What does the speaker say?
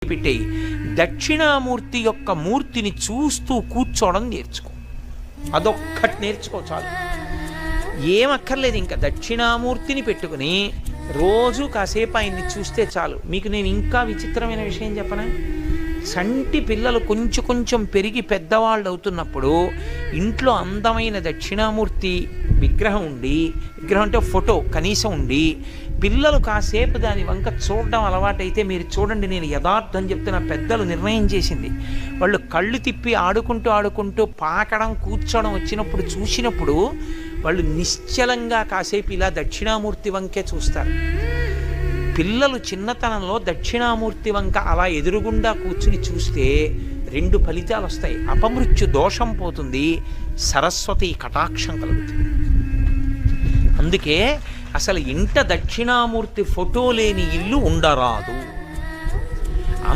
పెట్టేయి. దక్షిణామూర్తి యొక్క మూర్తిని చూస్తూ కూర్చోవడం నేర్చుకో. అదొక్కటి నేర్చుకో చాలు. ఏమక్కర్లేదు. ఇంకా దక్షిణామూర్తిని పెట్టుకుని రోజు కాసేపు ఆయన్ని చూస్తే చాలు. మీకు నేను ఇంకా విచిత్రమైన విషయం చెప్పనా? సంటి పిల్లలు కొంచెం కొంచెం పెరిగి పెద్దవాళ్ళు అవుతున్నప్పుడు ఇంట్లో అందమైన దక్షిణామూర్తి విగ్రహం ఉండి, విగ్రహం అంటే ఫోటో కనీసం ఉండి, పిల్లలు కాసేపు దాని వంక చూడడం అలవాటైతే మీరు చూడండి, నేను యథార్థం చెప్తున్న, పెద్దలు నిర్ణయం చేసింది. వాళ్ళు కళ్ళు తిప్పి ఆడుకుంటూ పాకడం కూర్చోవడం వచ్చినప్పుడు చూసినప్పుడు వాళ్ళు నిశ్చలంగా కాసేపు ఇలా దక్షిణామూర్తి వంకే చూస్తారు. పిల్లలు చిన్నతనంలో దక్షిణామూర్తి వంక అలా ఎదురుగుండా కూర్చుని చూస్తే రెండు ఫలితాలు వస్తాయి. అపమృత్యు దోషం పోతుంది, సరస్వతి కటాక్షం కలుగుతుంది. అందుకే అసలు ఇంట దక్షిణామూర్తి ఫోటో లేని ఇల్లు ఉండరాదు.